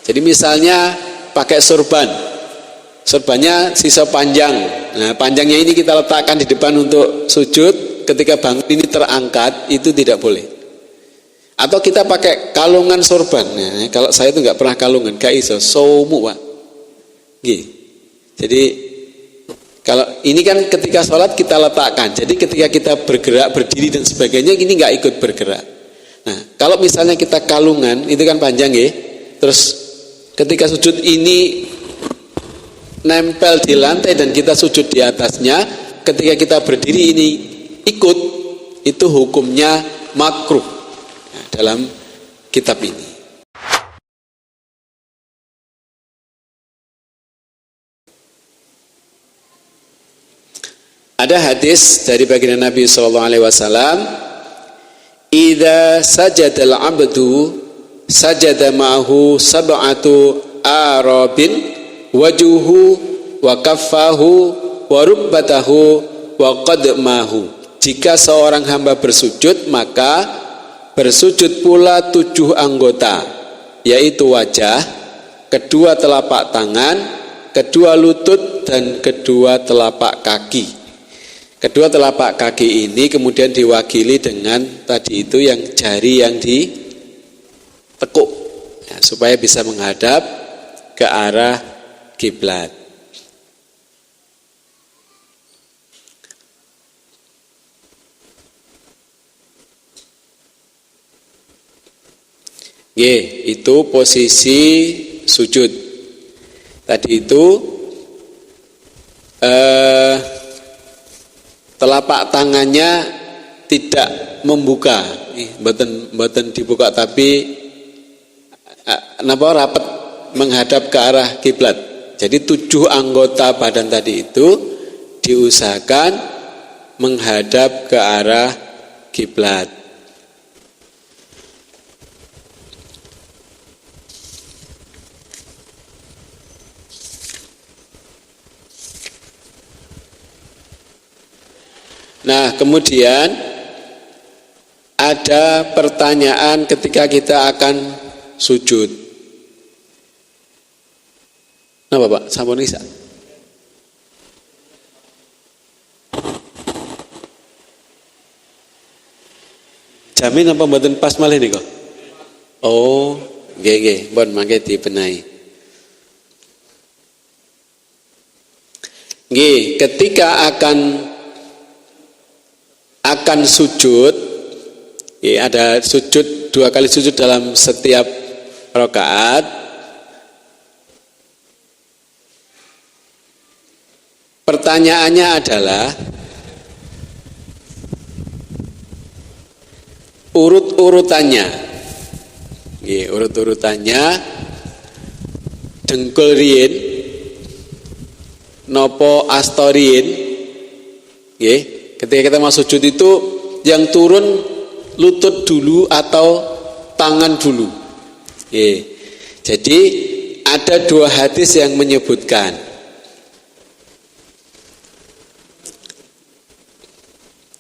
Jadi misalnya pakai sorban, sorbannya sisa panjang. Nah, panjangnya ini kita letakkan di depan untuk sujud. Ketika bangun ini terangkat, itu tidak boleh. Atau kita pakai kalungan sorban. Nah, kalau saya itu nggak pernah kalungan, gak iso, somu pak. Jadi kalau ini kan ketika sholat kita letakkan. Jadi ketika kita bergerak, berdiri dan sebagainya, ini nggak ikut bergerak. Nah, kalau misalnya kita kalungan, itu kan panjang ya. Terus ketika sujud ini nempel di lantai dan kita sujud di atasnya, ketika kita berdiri ini ikut, itu hukumnya makruh dalam kitab ini. Ada hadis dari baginda Nabi SAW, "Idza sajadal 'abdu sajada ma'ahu sab'atu arabin wajuhu wa kaffahu wa rubbatahu wa qadmahu." Jika seorang hamba bersujud, maka bersujud pula 7 anggota, yaitu wajah, kedua telapak tangan, kedua lutut, dan kedua telapak kaki. Kedua telapak kaki ini kemudian diwakili dengan tadi itu yang jari yang ditekuk ya, supaya bisa menghadap ke arah kiblat. Itu posisi sujud. Tadi itu telapak tangannya tidak membuka, mboten dibuka, tapi rapat menghadap ke arah kiblat. Jadi 7 anggota badan tadi itu diusahakan menghadap ke arah kiblat. Nah, kemudian ada pertanyaan ketika kita akan sujud. Napa Pak? Sampun isa. Jamin apa mboten pas malih niku? Oh, nggih, mbon mangke dibenahi. Nggih, ketika akan sujud, ya, ada sujud 2 kali sujud dalam setiap rakaat. Pertanyaannya adalah urut-urutannya. Ya, urut-urutannya dengkul riyin nopo astoriyin. Ya, ketika kita mau sujud itu yang turun lutut dulu atau tangan dulu. Jadi ada 2 hadis yang menyebutkan.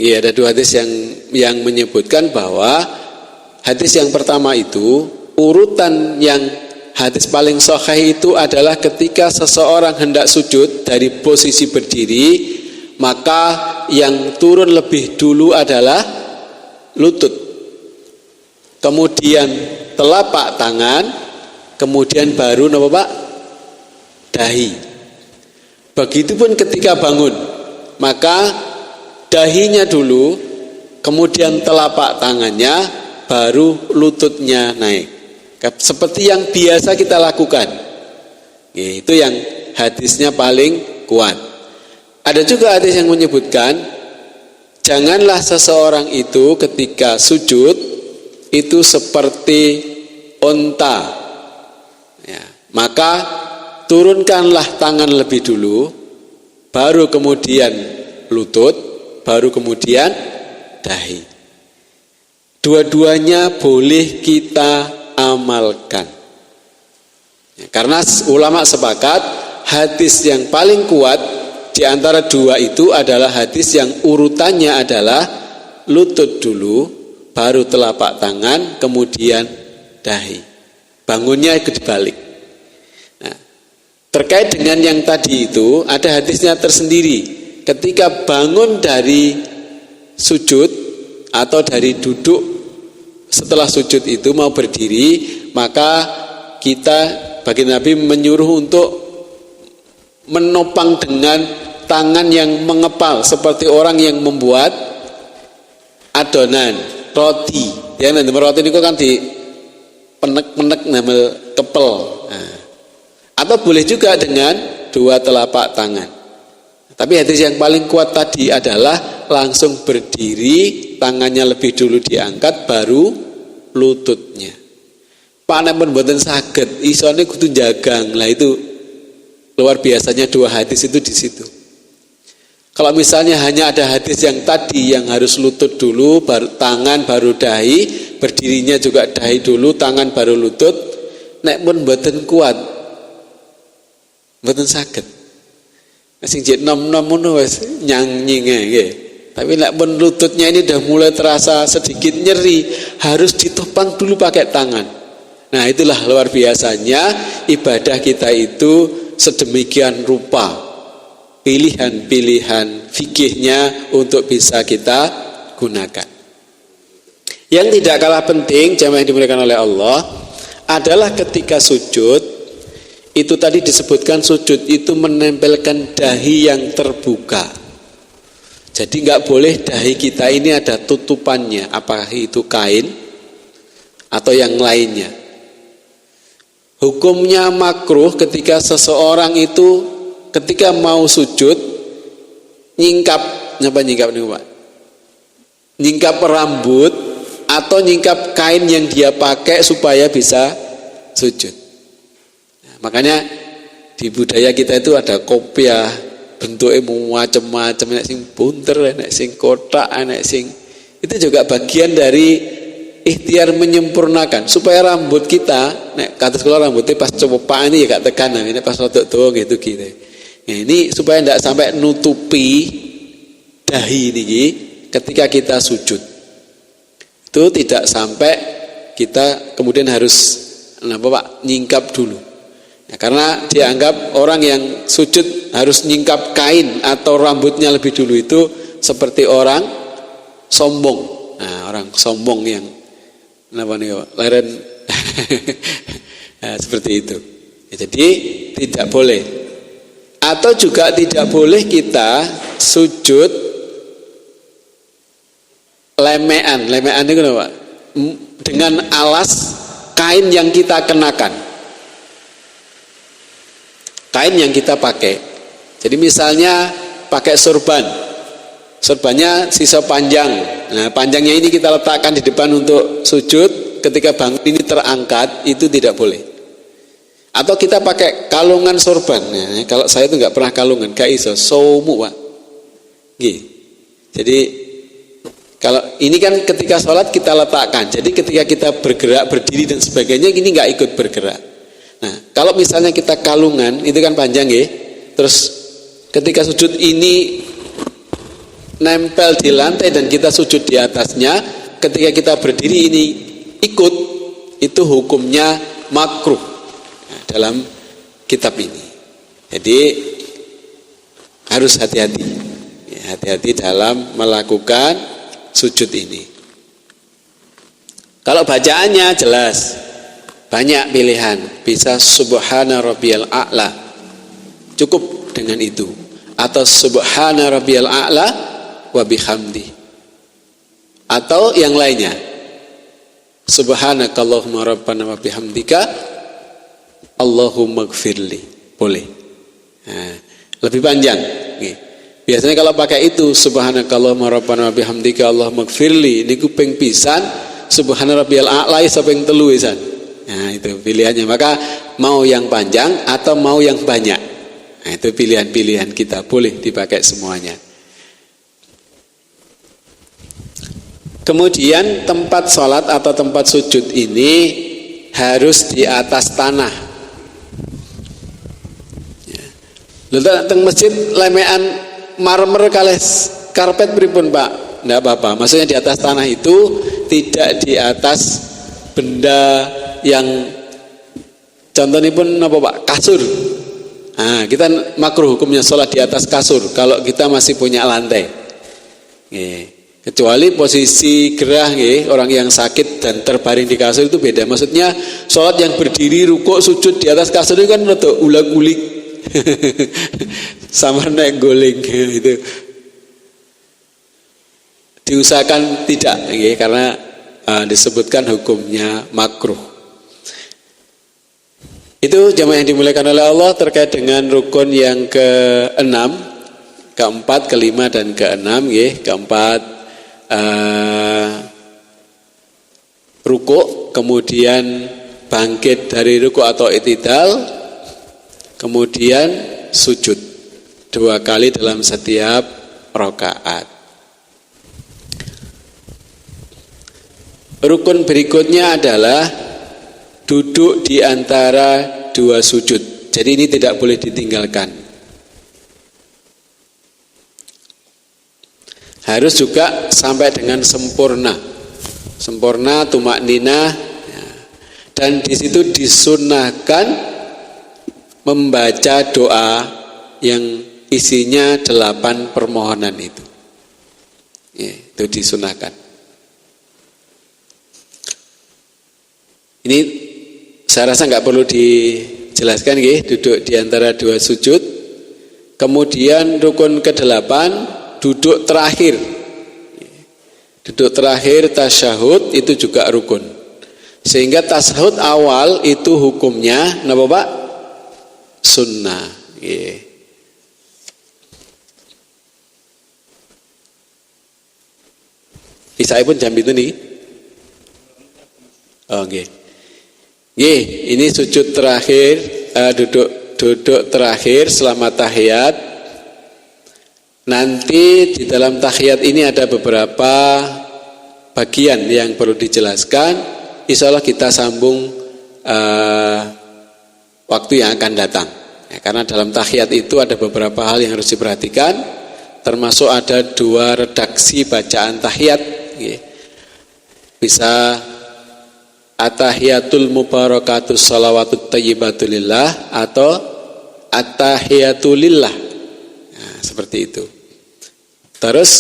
Ada 2 hadis yang menyebutkan bahwa hadis yang pertama itu urutan yang hadis paling sahih itu adalah ketika seseorang hendak sujud dari posisi berdiri, maka yang turun lebih dulu adalah lutut, kemudian telapak tangan, kemudian baru apa Pak? Dahi. Begitupun ketika bangun, maka dahinya dulu, kemudian telapak tangannya, baru lututnya naik. Seperti yang biasa kita lakukan. Itu yang hadisnya paling kuat. Ada juga hadis yang menyebutkan, janganlah seseorang itu ketika sujud itu seperti unta. Ya, maka turunkanlah tangan lebih dulu, baru kemudian lutut, baru kemudian dahi. Dua-duanya boleh kita amalkan. Ya, karena ulama sepakat hadis yang paling kuat di antara 2 itu adalah hadis yang urutannya adalah lutut dulu, baru telapak tangan, kemudian dahi. Bangunnya dibalik. Terkait dengan yang tadi itu ada hadisnya tersendiri. Ketika bangun dari sujud atau dari duduk setelah sujud itu mau berdiri, maka kita bagi Nabi menyuruh untuk menopang dengan tangan yang mengepal seperti orang yang membuat adonan roti. Ya, nanti roti ini kan di penek-penek namel kepel. Nah, atau boleh juga dengan dua telapak tangan. Tapi hadis yang paling kuat tadi adalah langsung berdiri, tangannya lebih dulu diangkat, baru lututnya. Panen pun mboten saged, isone kudu jagang. Lah itu luar biasanya dua hadis itu di situ. Kalau misalnya hanya ada hadis yang tadi yang harus lutut dulu, baru tangan, baru dahi, berdirinya juga dahi dulu, tangan baru lutut, nek pun mboten kuat, mboten saged. Sing jek nom-nom ngono wis nyang-nying nggih. Tapi nek pun lututnya ini udah mulai terasa sedikit nyeri, harus ditopang dulu pakai tangan. Nah, itulah luar biasanya ibadah kita itu sedemikian rupa. Pilihan-pilihan fikihnya untuk bisa kita gunakan. Yang tidak kalah penting, jamaah yang dimuliakan oleh Allah, adalah ketika sujud, itu tadi disebutkan sujud itu menempelkan dahi yang terbuka. Jadi nggak boleh dahi kita ini ada tutupannya, apakah itu kain atau yang lainnya. Hukumnya makruh ketika seseorang itu ketika mau sujud nyingkap, apa nyingkap nih Pak? Nyingkap rambut atau nyingkap kain yang dia pakai supaya bisa sujud. Nah, makanya di budaya kita itu ada kopiah, bentuknya macam-macam, nek sing bunter, nek sing kotak, nek sing itu juga bagian dari ikhtiar menyempurnakan supaya rambut kita, nek kados kula rambutnya pas copokan ini ya gak tekanan, ini pas rodok dawa gitu. Nah, ini supaya tidak sampai nutupi dahi ini ketika kita sujud. Itu tidak sampai kita kemudian harus nyingkap dulu. Ya, karena dianggap orang yang sujud harus nyingkap kain atau rambutnya lebih dulu itu seperti orang sombong. Nah, orang sombong yang leren nah, seperti itu. Ya, jadi tidak boleh. Atau juga tidak boleh kita sujud lemean itu apa? Dengan alas kain yang kita kenakan, kain yang kita pakai. Jadi misalnya pakai sorbannya sisa panjang. Nah, panjangnya ini kita letakkan di depan untuk sujud. Ketika bangun ini terangkat, itu tidak boleh. Atau kita pakai kalungan sorban. Nah, kalau saya itu nggak pernah kalungan, gak iso, somu Pak. Gih. Jadi kalau ini kan ketika sholat kita letakkan. Jadi ketika kita bergerak, berdiri dan sebagainya, ini nggak ikut bergerak. Nah, kalau misalnya kita kalungan, itu kan panjang ya. Terus ketika sujud ini nempel di lantai dan kita sujud di atasnya, ketika kita berdiri ini ikut, itu hukumnya makruh dalam kitab ini. Jadi harus hati-hati, hati-hati dalam melakukan sujud ini. Kalau bacaannya jelas, banyak pilihan. Bisa subhana rabbiyal a'la, cukup dengan itu. Atau subhana rabbiyal a'la wa bihamdi. Atau yang lainnya, subhanakallahumma rabbana wa bihamdika Allahumma gfirli, boleh. Nah, lebih panjang. Biasanya kalau pakai itu subhanakallahumma rabbana wa bihamdika Allahumma gfirli, niku ping pisan, subhana rabbiyal a'la ping telu pisan. Nah, itu pilihannya. Maka mau yang panjang atau mau yang banyak. Nah, itu pilihan-pilihan kita, boleh dipakai semuanya. Kemudian tempat sholat atau tempat sujud ini harus di atas tanah. Lalu teng masjid lemean marmer kalih karpet pripun Pak? Enggak apa-apa. Maksudnya di atas tanah itu tidak di atas benda yang contohnya pun apa Pak? Kasur. Nah, kita makruh hukumnya sholat di atas kasur kalau kita masih punya lantai. Kecuali posisi gerah, orang yang sakit dan terbaring di kasur itu beda. Maksudnya sholat yang berdiri, rukuk, sujud di atas kasur itu kan rada ulag-ulik, sama naik guling gitu. Diusahakan tidak, karena disebutkan hukumnya makruh. Itu jamaah yang dimuliakan oleh Allah terkait dengan rukun yang ke-6, keempat, kelima, dan ke-6. Keempat rukuk, kemudian bangkit dari rukuk atau i'tidal, kemudian sujud 2 kali dalam setiap rakaat. Rukun berikutnya adalah duduk di antara 2 sujud. Jadi ini tidak boleh ditinggalkan. Harus juga sampai dengan sempurna. Sempurna tumakninah. Dan di situ disunahkan membaca doa yang isinya 8 permohonan itu. Itu disunahkan. Ini saya rasa nggak perlu dijelaskan, duduk di antara 2 sujud. Kemudian rukun ke-8, duduk terakhir. Duduk terakhir tasyahud itu juga rukun. Sehingga tasyahud awal itu hukumnya napa Pak? Sunnah. Isai pun jam itu nih. Oke. Ini sujud terakhir, duduk terakhir selama tahiyat. Nanti di dalam tahiyat ini ada beberapa bagian yang perlu dijelaskan. Insya Allah kita sambung waktu yang akan datang. Karena dalam tahiyat itu ada beberapa hal yang harus diperhatikan, termasuk ada 2 redaksi bacaan tahiyat. Bisa At-tahiyatul mubarakatus salawatut tayyibatulillah atau at-tahiyatulillah. Nah, seperti itu. Terus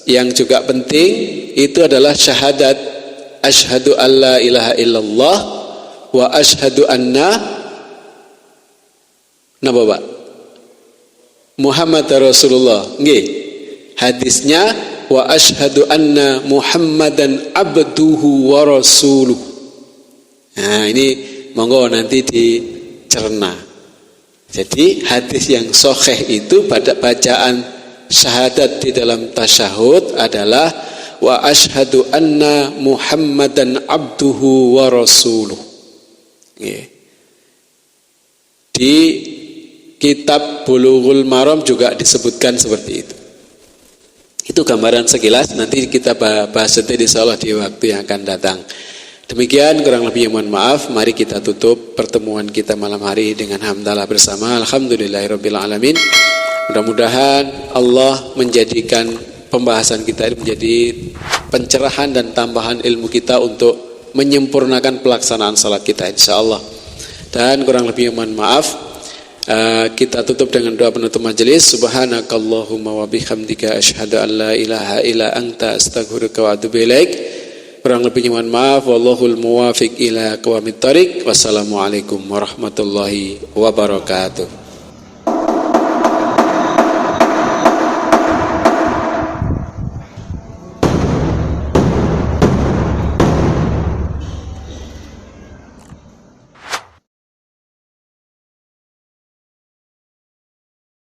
yang juga penting itu adalah syahadat asyhadu alla ilaha illallah wa asyhadu anna Pak? Muhammad Rasulullah. Hadisnya wa asyhadu anna Muhammadan abduhu wa rasuluh. Nah, ini monggo nanti dicerna. Jadi hadis yang sahih itu pada bacaan syahadat di dalam tasyahud adalah wa asyhadu anna Muhammadan abduhu wa rasuluh. Di kitab Bulughul Maram juga disebutkan seperti itu. Itu gambaran sekilas, nanti kita bahas nanti insyaallah di waktu yang akan datang. Demikian kurang lebihnya mohon maaf. Mari kita tutup pertemuan kita malam hari dengan hamdalah bersama. Alhamdulillahirabbil alamin. Mudah-mudahan Allah menjadikan pembahasan kita ini menjadi pencerahan dan tambahan ilmu kita untuk menyempurnakan pelaksanaan salat kita insyaallah. Dan kurang lebihnya mohon maaf. Kita tutup dengan doa penutup majelis. Subhanakallahumma wa bihamdika asyhadu an la ilaha illa anta astaghfiruka wa atubu ilaik. Kurang lebihnya mohon maaf. Wallahul muwafiq ila aqwamit thoriq. Wassalamualaikum warahmatullahi wabarakatuh.